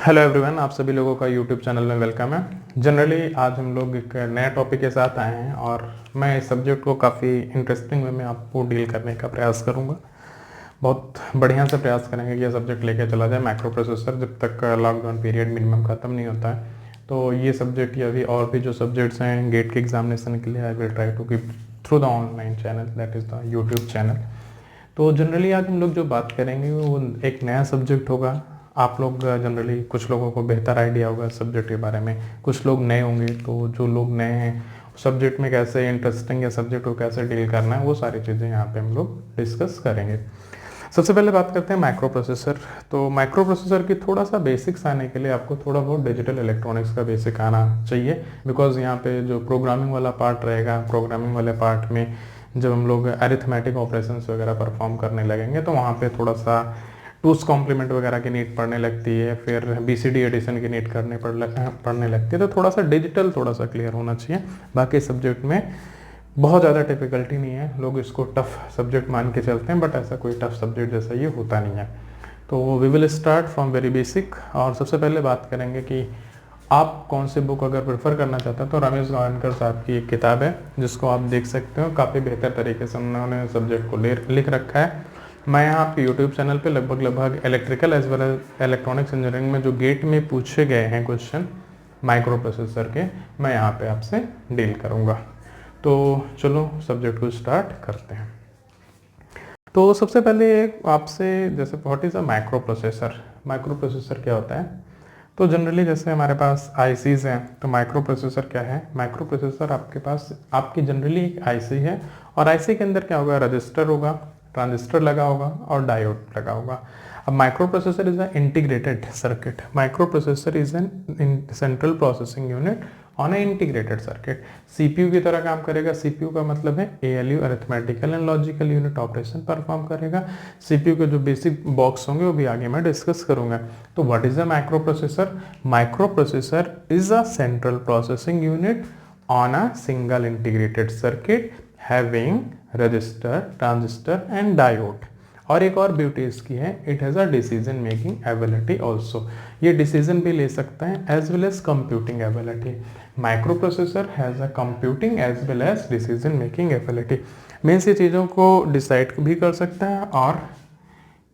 Hello everyone, आप सभी लोगों का यूट्यूब चैनल में वेलकम है। जनरली आज हम लोग एक नया टॉपिक के साथ आए हैं और मैं इस सब्जेक्ट को काफ़ी इंटरेस्टिंग वे में आपको डील करने का प्रयास करूंगा। बहुत बढ़िया से प्रयास करेंगे कि यह सब्जेक्ट लेके चला जाए माइक्रो प्रोसेसर, जब तक लॉकडाउन पीरियड मिनिमम ख़त्म नहीं होता है। तो ये सब्जेक्ट या भी और भी जो सब्जेक्ट्स हैं गेट के एग्जामिनेशन के लिए, I will try to keep through the online channel, that is the YouTube channel. तो जनरली आज हम लोग जो बात करेंगे वो एक नया सब्जेक्ट होगा। आप लोग जनरली कुछ लोगों को बेहतर आइडिया होगा सब्जेक्ट के बारे में, कुछ लोग नए होंगे। तो जो लोग नए हैं सब्जेक्ट में कैसे इंटरेस्टिंग या सब्जेक्ट को कैसे डील करना है, वो सारी चीज़ें यहाँ पे हम लोग डिस्कस करेंगे। सबसे पहले बात करते हैं माइक्रो प्रोसेसर। तो माइक्रो प्रोसेसर की थोड़ा सा बेसिक्स आने के लिए आपको थोड़ा बहुत डिजिटल इलेक्ट्रॉनिक्स का बेसिक आना चाहिए, बिकॉज यहाँ पे जो प्रोग्रामिंग वाला पार्ट रहेगा, प्रोग्रामिंग वाले पार्ट में जब हम लोग अरिथमेटिक ऑपरेशंस वगैरह परफॉर्म करने लगेंगे तो वहाँ पे थोड़ा सा टूस कॉम्प्लीमेंट वगैरह की नीड पड़ने लगती है, फिर बीसीडी एडिशन की नीड पड़ने लगती है। तो थोड़ा सा डिजिटल थोड़ा सा क्लियर होना चाहिए। बाकी सब्जेक्ट में बहुत ज़्यादा डिफिकल्टी नहीं है, लोग इसको टफ सब्जेक्ट मान के चलते हैं, बट ऐसा कोई टफ सब्जेक्ट जैसा ये होता नहीं है। तो we will start from very basic. और सबसे पहले बात करेंगे कि आप कौन से बुक अगर प्रेफर करना चाहते हैं तो रमेश गावनकर साहब की एक किताब है जिसको आप देख सकते हो। काफ़ी बेहतर तरीके से उन्होंने सब्जेक्ट को लिख रखा है। मैं यहाँ आपके यूट्यूब चैनल पे लगभग electrical as well as electronics engineering में जो गेट में पूछे गए हैं क्वेश्चन माइक्रो प्रोसेसर के, मैं यहाँ पे आपसे डील करूँगा। तो चलो सब्जेक्ट को स्टार्ट करते हैं। तो सबसे पहले आपसे जैसे what is a microprocessor, microprocessor क्या होता है। तो जनरली जैसे हमारे पास आईसीज हैं, तो माइक्रो प्रोसेसर क्या है। माइक्रो प्रोसेसर आपके पास आपकी जनरली एक आईसी है और आईसी के अंदर क्या होगा, रजिस्टर होगा, ट्रांजिस्टर लगा होगा और डायोड लगा होगा। अब micro processor is a integrated circuit. Micro processor is an central processing unit on A integrated circuit. CPU की तरह काम करेगा। सीपीयू का मतलब है ALU, arithmetical and logical unit operation perform करेगा। सीपीयू के जो बेसिक बॉक्स होंगे वो भी आगे मैं डिस्कस करूंगा। तो what is a microprocessor. Microprocessor is a central processing unit on a single integrated circuit having register, transistor and diode. और एक और ब्यूटी इसकी है, it has a decision making ability also. ये decision भी ले सकता है as well as computing ability. Microprocessor has a computing as well as decision making ability. Means ये चीज़ों को डिसाइड भी कर सकता है और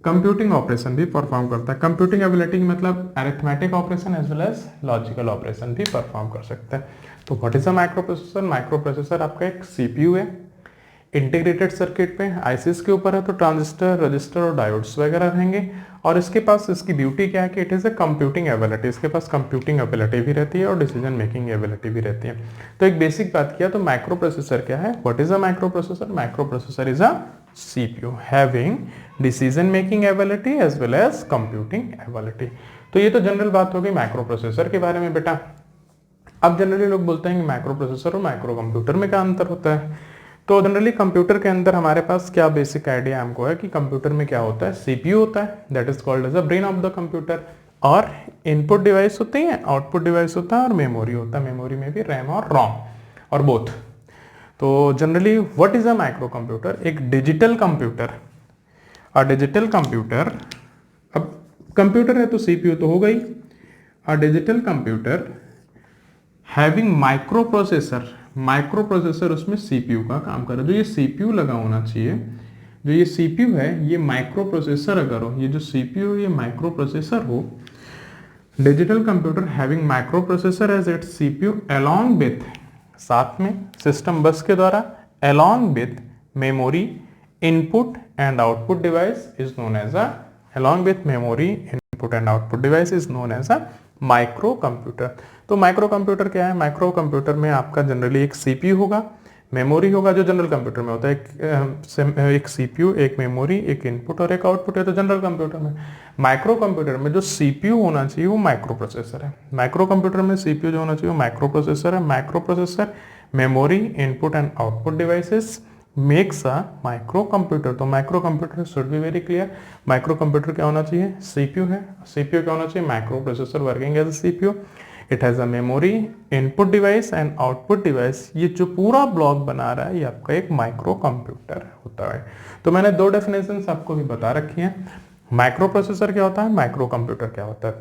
कंप्यूटिंग ऑपरेशन भी परफॉर्म करता है। कंप्यूटिंग एबिलिटी मतलब arithmetic operation as well as logical operation भी परफॉर्म कर सकता है। तो what is a microprocessor. Microprocessor आपका एक सीपीयू है, इंटीग्रेटेड सर्किट पे आईसीस के ऊपर है, तो ट्रांजिस्टर, रजिस्टर और डायोड्स वगैरह रहेंगे। और इसके पास इसकी ब्यूटी क्या है कि it is a computing ability. इसके पास कंप्यूटिंग एबिलिटी भी रहती है और डिसीजन मेकिंग एबिलिटी भी रहती है। तो एक बेसिक बात किया तो माइक्रो प्रोसेसर क्या है, what is a microprocessor. Microprocessor is a CPU having decision making ability as well as computing ability. तो ये तो जनरल बात हो गई माइक्रो प्रोसेसर के बारे में बेटा। अब जनरली लोग बोलते हैं कि माइक्रो प्रोसेसर और माइक्रो कंप्यूटर में क्या अंतर होता है। तो जनरली कंप्यूटर के अंदर हमारे पास क्या बेसिक आइडिया हमको है कि कंप्यूटर में क्या होता है, सीपीयू होता है, that is called as a brain of the computer. और इनपुट डिवाइस होते हैं, आउटपुट डिवाइस होता है और मेमोरी होता है। मेमोरी में भी रैम और रोम और बोथ। तो generally what is a micro computer, एक डिजिटल कंप्यूटर। और डिजिटल कंप्यूटर, अब कंप्यूटर है तो सीपीयू तो हो गई। और digital computer having microprocessor, micro processor उसमें सीपीयू का काम कर रहा है। जो ये सीपीयू लगा होना चाहिए, जो ये सीपीयू है ये माइक्रो प्रोसेसर अगर हो, ये जो सीपीयू ये माइक्रो प्रोसेसर हो। Digital computer having microprocessor as its CPU along with, साथ में सिस्टम बस के द्वारा, along with memory, input and output device is known as a, along with memory, input and output device is known as a microcomputer. तो microcomputer क्या है, microcomputer में आपका generally एक CPU होगा, memory होगा, जो general computer में होता है एक सीपीयू, एक मेमोरी, एक इनपुट और एक आउटपुट है तो जनरल कंप्यूटर में। माइक्रो कंप्यूटर में जो सीपीयू होना चाहिए वो माइक्रो प्रोसेसर है। माइक्रो कंप्यूटर में सीपीयू जो होना चाहिए वो माइक्रो प्रोसेसर है। Microprocessor, memory, input and output devices makes a microcomputer. तो microcomputer should be very clear. Microcomputer क्या होना चाहिए, सीपीयू है। सीपीयू क्या होना चाहिए, microprocessor working as a CPU. It has a memory, input device and output device. ये जो पूरा ब्लॉक बना रहा है ये आपका एक माइक्रो कंप्यूटर होता है। तो मैंने दो डेफिनेशन आपको भी बता रखी है, माइक्रो प्रोसेसर क्या होता है, माइक्रो कंप्यूटर क्या होता है।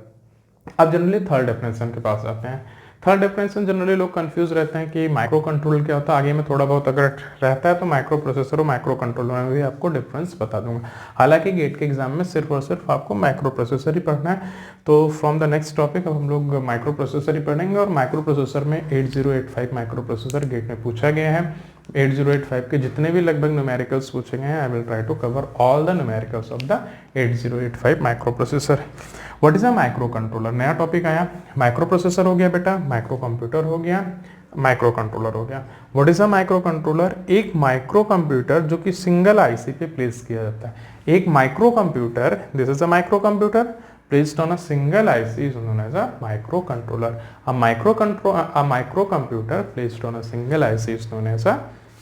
अब जनरली थर्ड डेफिनेशन के पास आते हैं। थर्ड डेफिनेशन जनरली लोग कंफ्यूज रहते हैं कि माइक्रो कंट्रोलर क्या होता है। आगे में थोड़ा बहुत अगर रहता है तो माइक्रो प्रोसेसर और माइक्रो कंट्रोलर में भी आपको डिफरेंस बता दूंगा। हालांकि गेट के एग्जाम में सिर्फ और सिर्फ आपको माइक्रो प्रोसेसर ही पढ़ना है। तो फ्रॉम द नेक्स्ट टॉपिक अब हम लोग माइक्रो प्रोसेसर ही पढ़ेंगे। और माइक्रो प्रोसेसर में 8085 माइक्रो प्रोसेसर गेट में पूछा गया है। 8085 के जितने भी लगभग न्यूमेरिकल्स पूछे गए हैं, I will try to cover all the numericals of the 8085 microprocessor. What is a microcontroller? नया टॉपिक आया। माइक्रो प्रोसेसर हो गया बेटा, माइक्रो कंप्यूटर हो गया, माइक्रो कंट्रोलर हो गया। What is a micro controller? एक माइक्रो कंप्यूटर जो कि सिंगल आईसी पे प्लेस किया जाता है। एक micro computer, this is a micro computer placed on a single IC is known as a microcontroller. A microcomputer placed on a single IC is known as a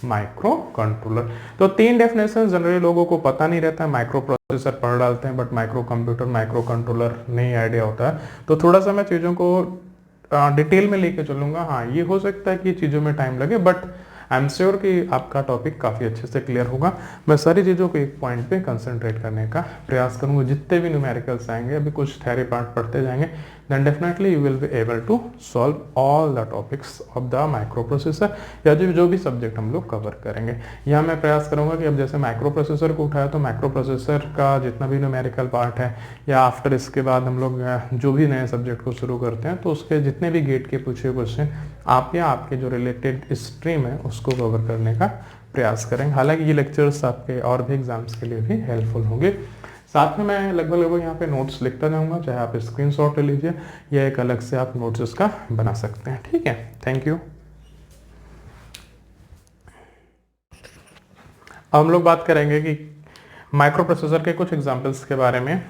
microcontroller. तो तीन definition generally लोगों को पता नहीं रहता है। Micro processor पढ़ डालते हैं but micro computer micro controller नहीं आइडिया होता है। तो थोड़ा सा मैं चीज़ों को डिटेल में लेके चलूंगा। हाँ, ये हो सकता है कि चीज़ों में टाइम लगे बट आई एम श्योर कि आपका टॉपिक काफ़ी अच्छे से क्लियर होगा। मैं सारी चीज़ों को एक पॉइंट पे कंसंट्रेट करने का प्रयास करूंगा। जितने भी न्यूमेरिकल्स आएंगे, अभी कुछ थ्योरी पार्ट पढ़ते जाएंगे, then definitely you will be able to solve all the topics of the microprocessor या जो भी सब्जेक्ट हम लोग कवर करेंगे। यहाँ मैं प्रयास करूंगा कि अब जैसे माइक्रो प्रोसेसर को उठाया तो माइक्रो प्रोसेसर का जितना भी न्यूमेरिकल पार्ट है या आफ्टर इसके बाद हम लोग जो भी नए सब्जेक्ट को शुरू करते हैं तो उसके जितने भी गेट के पूछे क्वेश्चन आप या आपके जो रिलेटेड स्ट्रीम है उसको कवर करने का प्रयास करेंगे। हालांकि ये लेक्चर्स आपके और भी एग्जाम्स के लिए भी हेल्पफुल होंगे। साथ में मैं लगभग यहाँ पे नोट्स लिखता जाऊंगा, चाहे आप स्क्रीनशॉट ले लीजिए या एक अलग से आप नोट्स इसका बना सकते हैं। ठीक है, थैंक यू। अब हम लोग बात करेंगे कि माइक्रो प्रोसेसर के कुछ एग्जांपल्स के बारे में।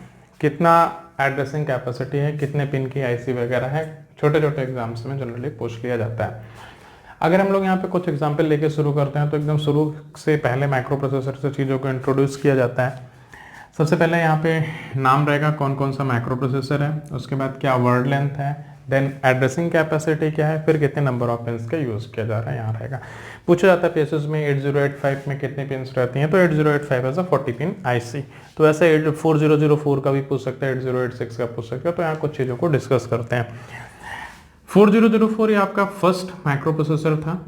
कितना एड्रेसिंग कैपेसिटी है, कितने पिन की आईसी वगैरह है, छोटे छोटे एग्जाम्स में जनरली पूछ लिया जाता है। अगर हम लोग यहाँ पे कुछ एग्जाम्पल लेके शुरू करते हैं तो एकदम शुरू से पहले माइक्रो प्रोसेसर से चीज़ों को इंट्रोड्यूस किया जाता है। सबसे पहले यहाँ पे नाम रहेगा कौन कौन सा माइक्रो प्रोसेसर है, उसके बाद क्या वर्ड लेंथ है, देन एड्रेसिंग कैपेसिटी क्या है, फिर कितने नंबर ऑफ पिन्स का यूज़ किया जा रहा है यहाँ रहेगा। पूछा जाता है पीएसएस में 8085 में कितने पिन्स रहती हैं, तो 8085 एज अ 40 पिन आईसी। तो ऐसे 4004 का भी पूछ सकता है, 8086 का पूछ सकता है। तो यहाँ कुछ चीज़ों को डिस्कस करते हैं। 4004 ये आपका फर्स्ट माइक्रो प्रोसेसर था।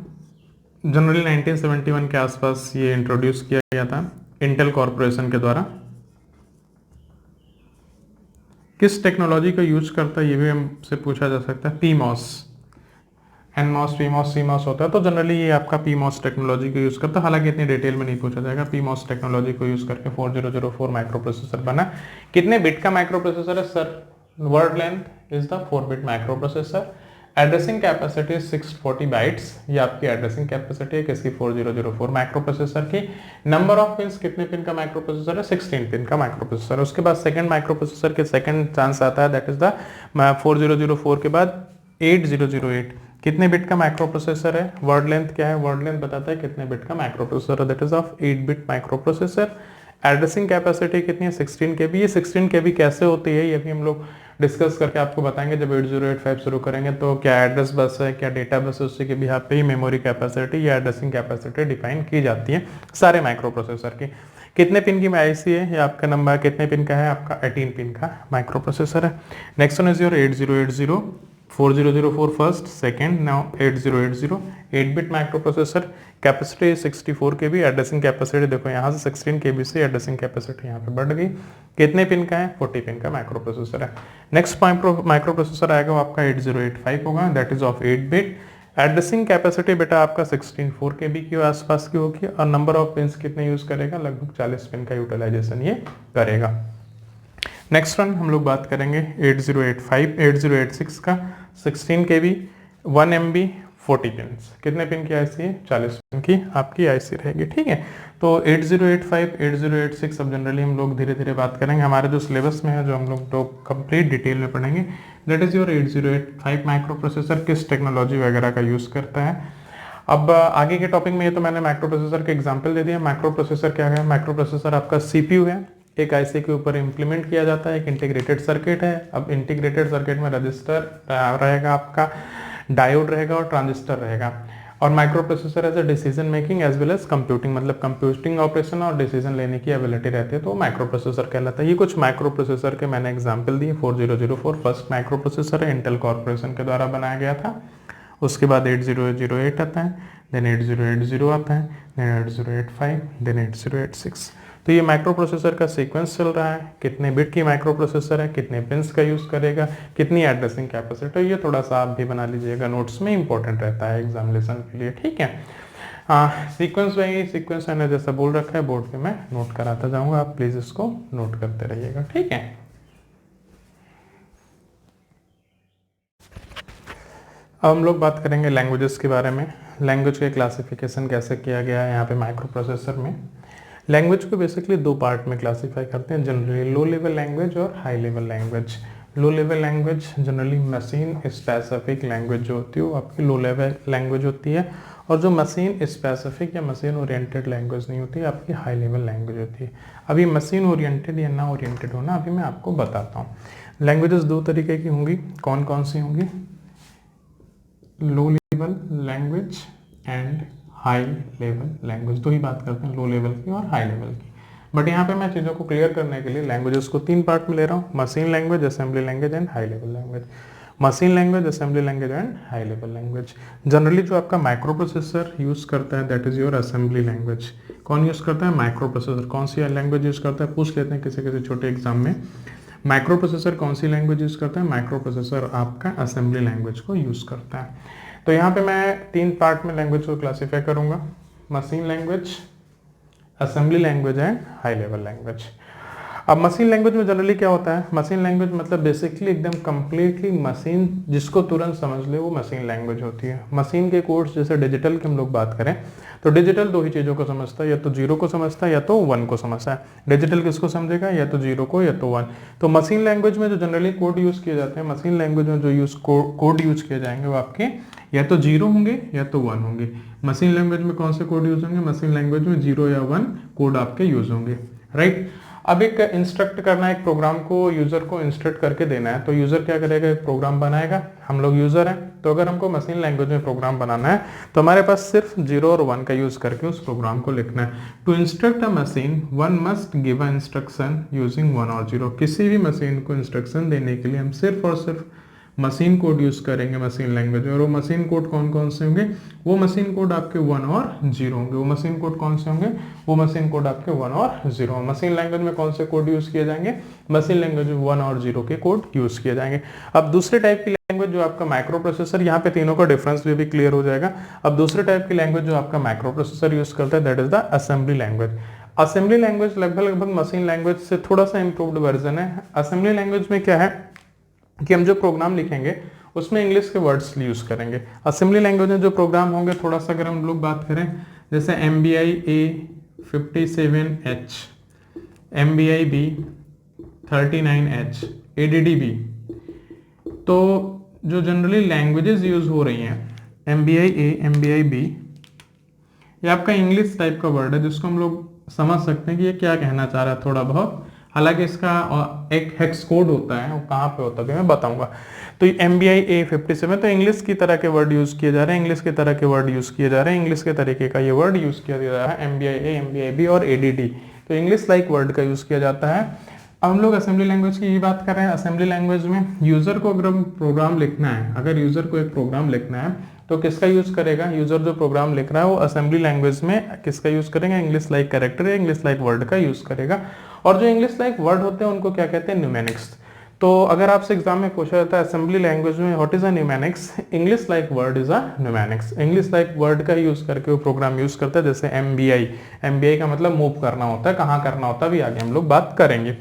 जनरली 1971 के आसपास ये इंट्रोड्यूस किया गया था इंटेल कॉर्पोरेशन के द्वारा। किस टेक्नोलॉजी का यूज करता है ये भी हमसे पूछा जा सकता है। पीमॉस, एनमॉस, पीमॉस, सीमॉस होता है। तो जनरली ये आपका पीमॉस टेक्नोलॉजी को यूज करता है। हालांकि इतनी डिटेल में नहीं पूछा जाएगा। पीमॉस टेक्नोलॉजी को यूज करके 4004 माइक्रो प्रोसेसर बना। कितने बिट का माइक्रो प्रोसेसर है sir? Word length is the 4 bit micro processor. Addressing capacity 640 bytes, ये आपकी एड्रेसिंग कैपेसिटी है किसकी? 4004 माइक्रो प्रोसेसर की। नंबर ऑफ पिन्स, कितने पिन का माइक्रो प्रोसेसर है? 16 पिन का माइक्रो प्रोसेसर है। उसके बाद सेकंड माइक्रो प्रोसेसर के सेकंड चांस आता है, दैट इज द 4004 के बाद 8008। कितने बिट का माइक्रो प्रोसेसर है? वर्ड लेंथ क्या है? वर्ड लेंथ बताता है कितने बिट का माइक्रो प्रोसेसर है, that is of 8 bit micro processor. Addressing capacity कितनी है? 16 KB। ये 16 KB कैसे होती है ये भी हम लोग डिस्कस करके आपको बताएंगे जब 8085 शुरू करेंगे। तो क्या एड्रेस बस है, क्या डेटा बस है, उससे के भी यहाँ पे ही मेमोरी कैपेसिटी या एड्रेसिंग कैपेसिटी डिफाइन की जाती है सारे माइक्रो प्रोसेसर की। कितने पिन की आईसी है ये आपका नंबर कितने पिन का है? आपका 18 पिन का माइक्रो प्रोसेसर है। Next one is your 8080 4004 first, second, now 8080 8 bit micro processor. Capacity 64 KB। Addressing capacity देखो यहाँ से 16 KB से एड्रेसिंग कैपेसिटी यहाँ पे बढ़ गई। कितने पिन का है? 40 पिन का माइक्रो प्रोसेसर है। नेक्स्ट माइक्रो प्रोसेसर आएगा वो आपका 8085 होगा, that is of 8 bit. Addressing capacity बेटा आपका 64 KB के आसपास की होगी और नंबर ऑफ पिन कितने यूज करेगा? लगभग 40 पिन का यूटिलाइजेशन ये करेगा। नेक्स्ट वन हम लोग बात करेंगे 8086 का 16 KB 1 MB 40 पिन। कितने पिन की आईसी है? 40 पिन की आपकी आईसी रहेगी। ठीक है, तो 8085 8086 अब जनरली हम लोग धीरे धीरे बात करेंगे। हमारे जो सिलेबस में है जो हम लोग तो कंप्लीट डिटेल में पढ़ेंगे, that is your 8085 micro processor किस टेक्नोलॉजी वगैरह का यूज करता है। अब आगे के टॉपिक में ये तो मैंने माइक्रो प्रोसेसर के एग्जाम्पल दे दिया। माइक्रो प्रोसेसर क्या है? माइक्रो प्रोसेसर आपका CPU है, एक आईसी के ऊपर इंप्लीमेंट किया जाता है, एक इंटीग्रेटेड सर्किट है। अब इंटीग्रेटेड सर्किट में रजिस्टर रहेगा, आपका डायोड रहेगा और ट्रांजिस्टर रहेगा। और microprocessor as a decision making as well as computing, मतलब कंप्यूटिंग ऑपरेशन और डिसीजन लेने की एबिलिटी रहती है, तो माइक्रो प्रोसेसर कहलाता है। ये कुछ माइक्रो प्रोसेसर के मैंने एग्जांपल दिए। 4004 फर्स्ट माइक्रो प्रोसेसर है, इंटेल कॉर्पोरेशन के द्वारा बनाया गया था। उसके बाद 8008 आता है, देन 8080 आता है, देन 8085, देन 8086। तो ये माइक्रो प्रोसेसर का सीक्वेंस चल रहा है, कितने बिट की माइक्रो प्रोसेसर है, कितने पिंस का यूज़ करेगा, कितनी एड्रेसिंग कैपेसिटी, ये थोड़ा सा आप भी बना लीजिएगा, नोट्स में इंपॉर्टेंट रहता है एग्जामिनेशन के लिए, ठीक है। सीक्वेंस वही सीक्वेंस मैंने जैसा बोल रखा है बोर्ड पे मैं नोट कराता जाऊंगा, आप प्लीज़ इसको नोट करते रहिएगा, ठीक है। अब हम लोग बात करेंगे लैंग्वेजेस के बारे में। लैंग्वेज के क्लासिफिकेशन कैसे किया गया है यहाँ पे माइक्रो प्रोसेसर में। लैंग्वेज को बेसिकली दो पार्ट में क्लासीफाई करते हैं, जनरली लो लेवल लैंग्वेज और high level language. Low level language generally machine specific language जो होती है वो आपकी लो लेवल लैंग्वेज होती है, और जो मशीन स्पेसिफिक या मशीन ओरिएंटेड लैंग्वेज नहीं होती आपकी हाई लेवल लैंग्वेज होती है। अभी मशीन ओरिएंटेड या ना ओरिएंटेड होना अभी मैं आपको बताता हूँ। लैंग्वेजेस दो तरीके की होंगी, कौन कौन सी होंगी, low level language and high level language, दो ही बात करते हैं, लो लेवल की और हाई लेवल की। बट यहाँ पे मैं चीज़ों को क्लियर करने के लिए लैंग्वेजेस को तीन पार्ट में ले रहा हूँ, machine language, assembly language and high level language. Machine language, assembly language and high level language. Generally जो आपका माइक्रो प्रोसेसर यूज़ करता है that is your assembly language. कौन यूज़ करता है, माइक्रो प्रोसेसर। कौन सी लैंग्वेज यूज़ करता है, पूछ लेते हैं किसी किसी छोटे एग्जाम में। माइक्रो प्रोसेसर कौन सी लैंग्वेज यूज़ करता है, माइक्रो प्रोसेसर आपका असेंबली लैंग्वेज को यूज़ करता है। तो यहाँ पे मैं तीन पार्ट में लैंग्वेज को क्लासीफाई करूँगा, machine language, assembly language and high level language. अब मशीन लैंग्वेज में जनरली क्या होता है, मशीन लैंग्वेज मतलब बेसिकली एकदम कंप्लीटली मशीन जिसको तुरंत समझ ले वो मशीन लैंग्वेज होती है। मशीन के कोड्स जैसे डिजिटल की हम लोग बात करें तो डिजिटल दो ही चीज़ों को समझता है, या तो जीरो को समझता है या तो वन को समझता है। डिजिटल किसको समझेगा, या तो जीरो को या तो वन। तो मशीन लैंग्वेज में जो जनरली कोड यूज़ किए जाते हैं, मशीन लैंग्वेज में जो कोड यूज़ किए जाएंगे वो आपके या तो जीरो होंगे या तो वन होंगे। मशीन लैंग्वेज में कौन से कोड यूज़ होंगे, मशीन लैंग्वेज में जीरो या वन कोड आपके यूज़ होंगे, राइट। अब एक इंस्ट्रक्ट करना है, एक प्रोग्राम को यूज़र को इंस्ट्रक्ट करके देना है, तो यूज़र क्या करेगा, एक प्रोग्राम बनाएगा। हम लोग यूज़र हैं, तो अगर हमको मशीन लैंग्वेज में प्रोग्राम बनाना है तो हमारे पास सिर्फ जीरो और वन का यूज़ करके उस प्रोग्राम को लिखना है। To instruct a machine one must give a instruction using one और जीरो। किसी भी मशीन को इंस्ट्रक्शन देने के लिए हम सिर्फ और सिर्फ मशीन कोड यूज़ करेंगे मशीन लैंग्वेज में। और वो मशीन कोड कौन कौन से होंगे, वो मशीन कोड आपके वन और जीरो होंगे। वो मशीन कोड कौन से होंगे, वो मशीन कोड आपके वन और जीरो। मशीन लैंग्वेज में कौन से कोड यूज़ किए जाएंगे, मशीन लैंग्वेज में वन और जीरो के कोड यूज़ किए जाएंगे। अब दूसरे टाइप की लैंग्वेज जो आपका माइक्रो प्रोसेसर, यहाँ पे तीनों का डिफरेंस भी क्लियर हो जाएगा। अब दूसरे टाइप की लैंग्वेज जो आपका माइक्रो प्रोसेसर यूज़ करता है that is the assembly language. Assembly language लगभग मशीन लैंग्वेज से थोड़ा सा इम्प्रूव्ड वर्जन है। असेंबली लैंग्वेज में क्या है कि हम जो प्रोग्राम लिखेंगे उसमें इंग्लिश के वर्ड्स यूज़ करेंगे। असेंबली लैंग्वेज में जो प्रोग्राम होंगे, थोड़ा सा अगर हम लोग बात करें जैसे MBI A57H, MBI B 39H, ADD-B, तो जो जनरली लैंग्वेजेस यूज़ हो रही हैं MBI A, MBI B, ये आपका इंग्लिश टाइप का वर्ड है जिसको हम लोग समझ सकते हैं कि ये क्या कहना चाह रहा है थोड़ा बहुत। हालांकि इसका एक हेक्स कोड होता है, वो कहाँ पे होता है मैं बताऊंगा। तो MBI A57 तो इंग्लिश की तरह के वर्ड यूज़ किए जा रहे हैं, इंग्लिश की तरह के वर्ड यूज़ किए जा रहे हैं, इंग्लिश के तरीके का ये वर्ड यूज़ किया जा रहा है MBI A, MBI B और ADD, तो इंग्लिश लाइक वर्ड का यूज़ किया जाता है। अब हम लोग असेंबली लैंग्वेज की बात कर रहे हैं। असेंबली लैंग्वेज में यूज़र को अगर प्रोग्राम लिखना है, अगर यूज़र को एक प्रोग्राम लिखना है तो किसका यूज़ करेगा, यूज़र जो प्रोग्राम लिख रहा है वो असेंबली लैंग्वेज में किसका यूज़ करेगा, इंग्लिश लाइक कैरेक्टर या इंग्लिश लाइक वर्ड का यूज़ करेगा। और जो इंग्लिश लाइक वर्ड होते हैं उनको क्या कहते हैं, न्यूमेरिक्स। तो अगर आपसे एग्जाम में पूछा जाता है असेंबली लैंग्वेज में what is a numerics, English like word is a numerics. English like word का यूज़ करके वो प्रोग्राम यूज़ करता है। जैसे MBI का मतलब मूव करना होता है, कहाँ करना होता है भी आगे हम लोग बात करेंगे।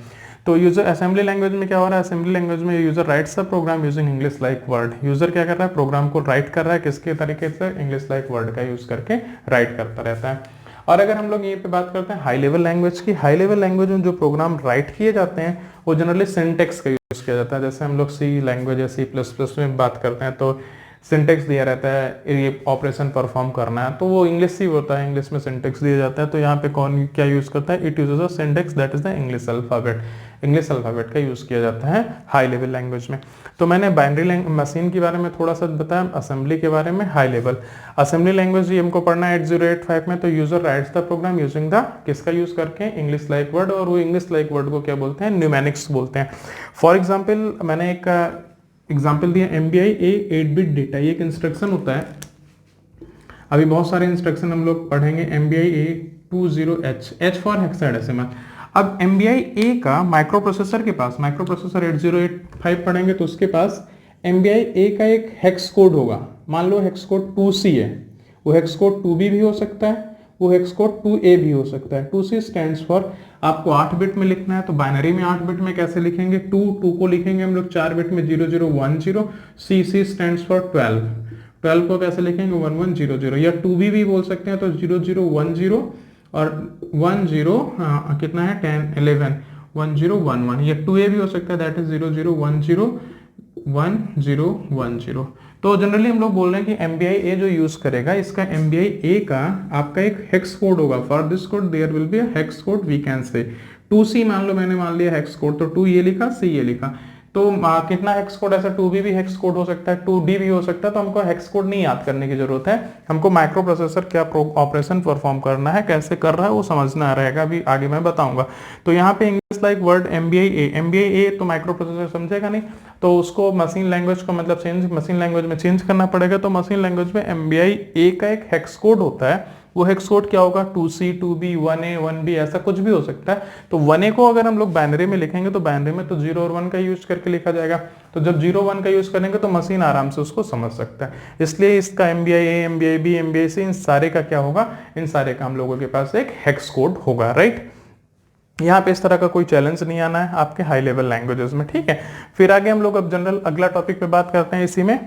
तो यूजर असेंबली लैंग्वेज में क्या हो रहा है, असेंबली लैंग्वेज में user writes a program using English like word. User क्या कर रहा है, प्रोग्राम को राइट कर रहा है, किसके तरीके से, इंग्लिश लाइक वर्ड का यूज करके राइट करता रहता है। और अगर हम लोग यहीं पे बात करते हैं हाई लेवल लैंग्वेज की, हाई लेवल लैंग्वेज में जो प्रोग्राम राइट किए जाते हैं वो जनरली सिंटेक्स का यूज किया जाता है। जैसे हम लोग C लैंग्वेज या C++ में बात करते हैं तो सिंटेक्स दिया रहता है, ये ऑपरेशन परफॉर्म करना है, तो वो इंग्लिश ही होता है, इंग्लिश में सिंटेक्स दिया जाता है। तो यहाँ पे कौन क्या यूज करता है, it uses a syntax that is the English alphabet. English alphabet का यूज़ किया जाता है हाई लेवल लैंग्वेज में। तो मैंने बाइनरी मशीन के बारे में थोड़ा सा बताया, असेंबली के बारे में हाई लेवल। असेंबली लैंग्वेज ये हमको पढ़ना है 8085 में। तो user writes the program using the, किसका यूज करके, इंग्लिश लाइक वर्ड, और वो इंग्लिश लाइक वर्ड को क्या बोलते हैं, न्यूमेरिक्स बोलते हैं। फॉर एग्जाम्पल मैंने एक एग्जाम्पल दिया MBI A 8-bit डेटा, ये एक इंस्ट्रक्शन होता है। अभी बहुत सारे इंस्ट्रक्शन हम लोग पढ़ेंगे। MBI A 20H for hexadecimal. अब MBI A का माइक्रो प्रोसेसर के पास, माइक्रो प्रोसेसर 8085 पढ़ेंगे तो उसके पास MBI A का एक हेक्स कोड होगा। मान लो हेक्स कोड 2C है, वो हेक्स कोड 2B भी हो सकता है, वो हेक्स कोड 2A भी हो सकता है। 2C स्टैंड्स फॉर, आपको 8 बिट में लिखना है तो बाइनरी में 8 बिट में कैसे लिखेंगे, 2 को लिखेंगे हम लोग 4 बिट में 0010। C स्टैंड्स फॉर 12 को कैसे लिखेंगे 1100, या 2B भी बोल सकते हैं तो 0010 और 10 कितना है 10 11 1011, या 2A भी हो सकता है, दैट इज 001010। तो जनरली हम लोग बोल रहे हैं कि MBI A जो यूज करेगा, इसका MBI A का आपका एक हेक्स कोड होगा। For this code there will be a hex code, we can say 2C मान लो, मैंने मान लिया हेक्स कोड, तो 2 ये लिखा, C ये लिखा। तो कितना हेक्स कोड, ऐसा 2B भी हेक्स कोड हो सकता है, 2D भी हो सकता है। तो हमको हेक्स कोड नहीं याद करने की जरूरत है, हमको माइक्रो प्रोसेसर क्या ऑपरेशन परफॉर्म करना है, कैसे कर रहा है वो समझना रहेगा, अभी आगे मैं बताऊंगा। तो यहाँ पे English like word MBI A तो माइक्रो प्रोसेसर समझेगा नहीं, तो उसको मशीन लैंग्वेज को मतलब चेंज, मशीन लैंग्वेज में चेंज करना पड़ेगा। तो मशीन लैंग्वेज में MBI A का एक हेक्स कोड होता है, वो हेक्स कोड क्या होगा 2C 2B 1A 1B ऐसा कुछ भी हो सकता है। तो 1A को अगर हम लोग बाइनरी में लिखेंगे तो बाइनरी में तो 0 और 1 का यूज करके लिखा जाएगा। तो जब 0 1 का यूज करेंगे तो मशीन आराम से उसको समझ सकता है। इसलिए इसका MBI A MBI B MBI C इन सारे का क्या होगा, इन सारे का हम लोगों के पास एक हेक्स कोड होगा, राइट। यहाँ पे इस तरह का कोई चैलेंज नहीं आना है आपके हाई लेवल लैंग्वेजेस में, ठीक है। फिर आगे हम लोग अब जनरल अगला टॉपिक पे बात करते हैं इसी में।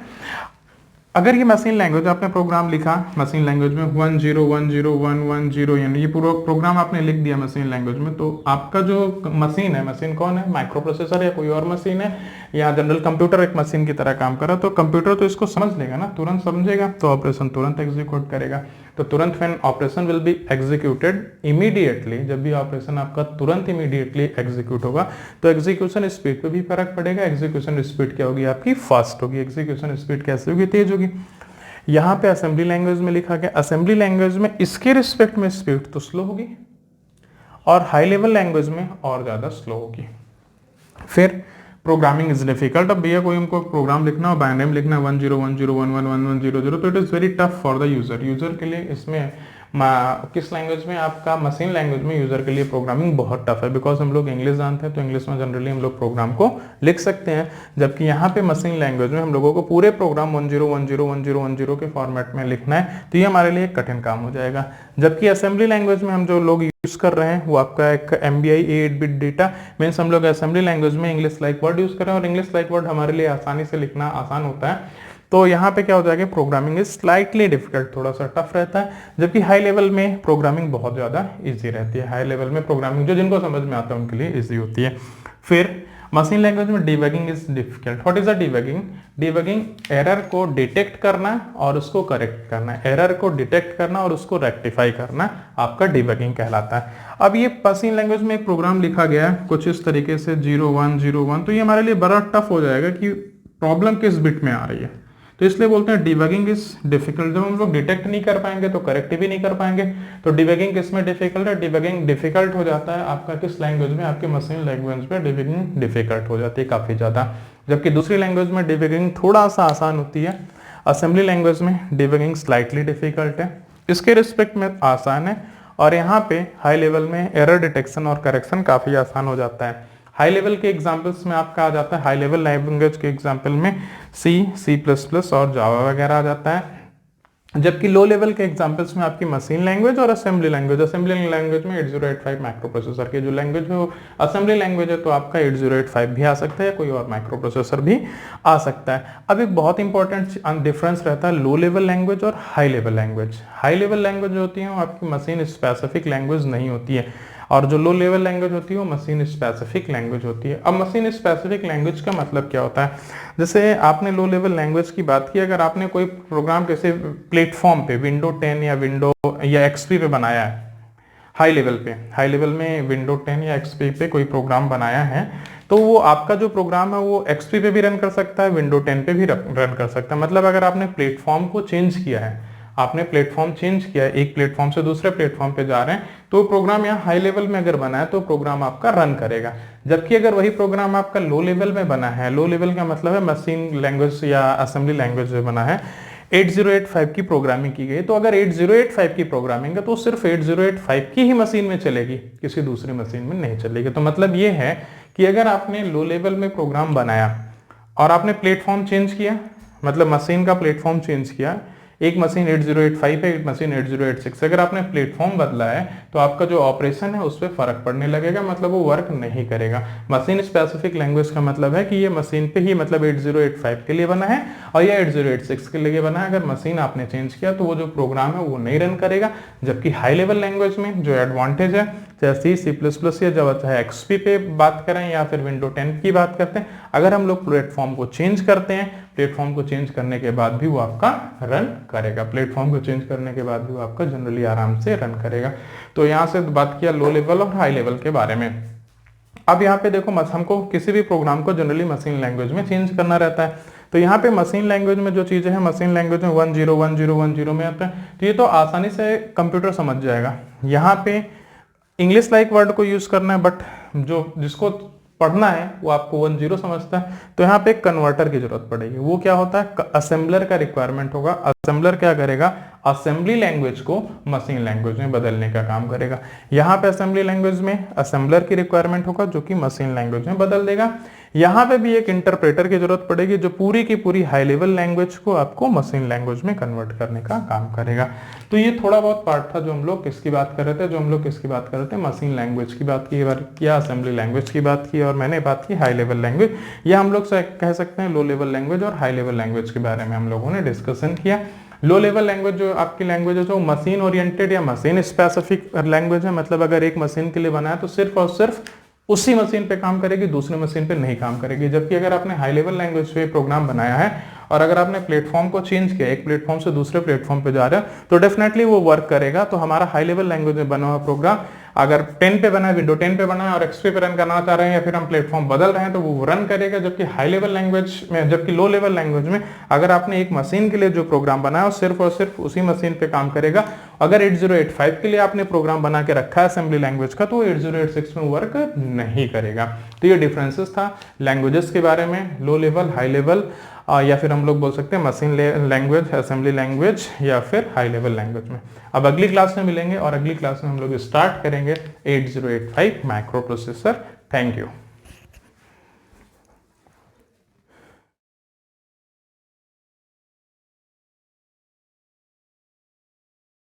अगर ये मशीन लैंग्वेज आपने प्रोग्राम लिखा मशीन लैंग्वेज में 10101110, यानी ये पूरा प्रोग्राम आपने लिख दिया मशीन लैंग्वेज में, तो आपका जो मशीन है, मशीन कौन है, माइक्रो प्रोसेसर या कोई और मशीन है, या जनरल कंप्यूटर एक मशीन की तरह काम कर रहा है, तो कंप्यूटर तो इसको समझ लेगा ना, तुरंत समझेगा, तो ऑपरेशन तुरंत एग्जीक्यूट करेगा। तो तुरंत when operation will be executed immediately, जब भी ऑपरेशन आपका तुरंत इमीडिएटली एग्जीक्यूट होगा तो एग्जीक्यूशन स्पीड पे भी फर्क पड़ेगा। एग्जीक्यूशन स्पीड क्या होगी आपकी, फास्ट होगी। एग्जीक्यूशन स्पीड कैसे होगी, तेज होगी। यहाँ पे असेंबली लैंग्वेज में लिखा गया, असेंबली लैंग्वेज में इसके रिस्पेक्ट में स्पीड तो स्लो होगी और हाई लेवल लैंग्वेज में और ज्यादा स्लो होगी। फिर प्रोग्रामिंग इज डिफिकल्ट। अब भैया कोई हमको प्रोग्राम लिखना हो, बाइनरी में लिखना 1010111100, तो it is very tough for the user. User के लिए इसमें किस लैंग्वेज में, आपका मशीन लैंग्वेज में यूजर के लिए प्रोग्रामिंग बहुत टफ है, बिकॉज हम लोग इंग्लिश जानते हैं तो इंग्लिश में जनरली हम लोग प्रोग्राम को लिख सकते हैं, जबकि यहाँ पे मशीन लैंग्वेज में हम लोगों को पूरे प्रोग्राम 10101010 के फॉर्मेट में लिखना है, तो ये हमारे लिए कठिन काम हो जाएगा। जबकि असेंबली लैंग्वेज में हम जो लोग यूज कर रहे हैं वो आपका एक MBI A 8-bit data means, हम लोग असेंबली लैंग्वेज में इंग्लिश लाइक वर्ड यूज कर रहे हैं, और इंग्लिश लाइक वर्ड हमारे लिए आसानी से लिखना आसान होता है। तो यहाँ पे क्या हो जाएगा, प्रोग्रामिंग इज स्लाइटली डिफिकल्ट, थोड़ा सा टफ रहता है, जबकि हाई लेवल में प्रोग्रामिंग बहुत ज्यादा इजी रहती है। हाई लेवल में प्रोग्रामिंग जो जिनको समझ में आता है उनके लिए इजी होती है। फिर मशीन लैंग्वेज में debugging is difficult. What is the debugging, debugging error को डिटेक्ट करना और उसको करेक्ट करना, एरर को डिटेक्ट करना और उसको रेक्टिफाई करना आपका डिबगिंग कहलाता है। अब ये मशीन लैंग्वेज में एक प्रोग्राम लिखा गया है कुछ इस तरीके से 0101, तो ये हमारे लिए बड़ा टफ हो जाएगा कि प्रॉब्लम किस बिट में आ रही है, तो इसलिए बोलते हैं डिबगिंग इज डिफिकल्ट। जब हम लोग डिटेक्ट नहीं कर पाएंगे तो करेक्ट भी नहीं कर पाएंगे। तो डिबगिंग किस में डिफिकल्ट है, डिबगिंग डिफिकल्ट हो जाता है आपका किस लैंग्वेज में, आपके मशीन लैंग्वेज में डिबगिंग डिफिकल्ट हो जाती है काफी ज्यादा, जबकि दूसरी लैंग्वेज में डिबगिंग थोड़ा सा आसान होती है। असेंबली लैंग्वेज में डिबगिंग स्लाइटली डिफिकल्ट है, इसके रिस्पेक्ट में आसान है, और यहाँ पे हाई लेवल में एरर डिटेक्शन और करेक्शन काफी आसान हो जाता है। हाई लेवल के एग्जांपल्स में आपका आ जाता है, हाई लेवल लैंग्वेज के एग्जांपल में C++ और जावा वगैरह आ जाता है, जबकि लो लेवल के एग्जांपल्स में आपकी मशीन लैंग्वेज और असेंबली लैंग्वेज। असेंबली लैंग्वेज में 8085 माइक्रो प्रोसेसर की जो लैंग्वेज है वो असेंबली लैंग्वेज है, तो आपका 8085 भी आ सकता है, कोई और माइक्रो प्रोसेसर भी आ सकता है। अब एक बहुत इंपॉर्टेंट डिफरेंस रहता है लो लेवल लैंग्वेज और high level language. High level language जो होती है वो आपकी मशीन स्पेसिफिक लैंग्वेज नहीं होती है, और जो लो लेवल लैंग्वेज होती है वो मशीन स्पेसिफिक लैंग्वेज होती है। अब मशीन स्पेसिफिक लैंग्वेज का मतलब क्या होता है, जैसे आपने लो लेवल लैंग्वेज की बात की, अगर आपने कोई प्रोग्राम किसी प्लेटफॉर्म पे विंडो 10 या विंडो या XP पे बनाया है, हाई लेवल में विंडो 10 या एक्सपी पे कोई प्रोग्राम बनाया है तो वो आपका जो प्रोग्राम है वो एक्सपी पे भी रन कर सकता है, विंडो 10 पे भी रन कर सकता है। मतलब अगर आपने प्लेटफॉर्म को चेंज किया है, आपने प्लेटफॉर्म चेंज किया है, एक प्लेटफॉर्म से दूसरे प्लेटफॉर्म पे जा रहे हैं, तो प्रोग्राम यहाँ हाई लेवल में अगर बना है तो प्रोग्राम आपका रन करेगा। जबकि अगर वही प्रोग्राम आपका लो लेवल में बना है, लो लेवल का मतलब है मशीन लैंग्वेज या असेंबली लैंग्वेज में बना है, 8085 की प्रोग्रामिंग की गई, तो अगर 8085 की प्रोग्रामिंग है तो सिर्फ 8085 की ही मशीन में चलेगी, किसी दूसरी मशीन में नहीं चलेगी। तो मतलब ये है कि अगर आपने लो लेवल में प्रोग्राम बनाया और आपने प्लेटफॉर्म चेंज किया, मतलब मशीन का प्लेटफॉर्म चेंज किया, एक मशीन 8085 है, एक मशीन 8086, अगर आपने प्लेटफॉर्म बदला है तो आपका जो ऑपरेशन है उस पर फर्क पड़ने लगेगा, मतलब वो वर्क नहीं करेगा। मशीन स्पेसिफिक लैंग्वेज का मतलब है कि ये मशीन पे ही मतलब 8085 के लिए बना है और ये 8086 के लिए बना है। अगर मशीन आपने चेंज किया तो वो जो प्रोग्राम है वो नहीं रन करेगा। जबकि हाई लेवल लैंग्वेज में जो एडवांटेज है, चाहे C++ या जब चाहे XP पे बात करें या फिर विंडो 10 की बात करते हैं, अगर हम लोग प्लेटफॉर्म को चेंज करते हैं, प्लेटफॉर्म को चेंज करने के बाद भी वो आपका रन करेगा, प्लेटफॉर्म को चेंज करने के बाद भी वो आपका जनरली आराम से रन करेगा। तो यहाँ से बात किया लो लेवल और हाई लेवल के बारे में। अब यहाँ पे देखो हमको किसी भी प्रोग्राम को जनरली मशीन लैंग्वेज में चेंज करना रहता है, तो यहाँ पे मशीन लैंग्वेज में जो चीजें हैं, मशीन लैंग्वेज में 101010 में आता है, तो ये तो आसानी से कंप्यूटर समझ जाएगा। यहाँ पे इंग्लिश लाइक वर्ड को यूज करना है, बट जो जिसको पढ़ना है वो आपको 10 समझता है, तो यहाँ पे एक कन्वर्टर की जरूरत पड़ेगी। वो क्या होता है, असेंबलर का रिक्वायरमेंट होगा। असेंबलर क्या करेगा, असेंबली लैंग्वेज को मशीन लैंग्वेज में बदलने का काम करेगा। यहाँ पे असेंबली लैंग्वेज में असेंबलर की रिक्वायरमेंट होगा जो कि मशीन लैंग्वेज में बदल देगा। यहाँ पे भी एक इंटरप्रेटर की जरूरत पड़ेगी जो पूरी की पूरी हाई लेवल लैंग्वेज को आपको मशीन लैंग्वेज में कन्वर्ट करने का काम करेगा। तो ये थोड़ा बहुत पार्ट था जो हम लोग किसकी बात कर रहे थे, मशीन लैंग्वेज की बात की, किया असेंबली लैंग्वेज की बात की, और मैंने बात की हाई लेवल लैंग्वेज, या हम लोग कह सकते हैं लो लेवल लैंग्वेज और हाई लेवल लैंग्वेज के बारे में हम लोगों ने डिस्कशन किया। लो लेवल लैंग्वेज जो आपकी लैंग्वेज है जो मशीन ओरिएंटेड या मशीन स्पेसिफिक लैंग्वेज है, मतलब अगर एक मशीन के लिए बनाया तो सिर्फ और सिर्फ उसी मशीन पे काम करेगी, दूसरी मशीन पे नहीं काम करेगी। जबकि अगर आपने हाई लेवल लैंग्वेज पे प्रोग्राम बनाया है और अगर आपने प्लेटफॉर्म को चेंज किया, एक प्लेटफॉर्म से दूसरे प्लेटफॉर्म पे जा रहे हो, तो डेफिनेटली वो वर्क करेगा। तो हमारा हाई लेवल लैंग्वेज में बना हुआ प्रोग्राम अगर 10 पे बना है, विंडो 10 पे बना है और एक्सपी पे रन करना चाह रहे हैं या फिर हम प्लेटफॉर्म बदल रहे हैं तो वो रन करेगा। जबकि हाई लेवल लैंग्वेज में, जबकि लो लेवल लैंग्वेज में अगर आपने एक मशीन के लिए जो प्रोग्राम बनाया सिर्फ और सिर्फ उसी मशीन पे काम करेगा। अगर 8085 के लिए आपने प्रोग्राम बना के रखा है असेंबली लैंग्वेज का तो 8086 में वर्क नहीं करेगा। तो ये डिफरेंसेस था लैंग्वेजेस के बारे में, लो लेवल, हाई लेवल, या फिर हम लोग बोल सकते हैं मशीन लैंग्वेज, असेंबली लैंग्वेज या फिर हाई लेवल लैंग्वेज में। अब अगली क्लास में मिलेंगे और अगली क्लास में हम लोग स्टार्ट करेंगे 8085 माइक्रो प्रोसेसर। Thank you.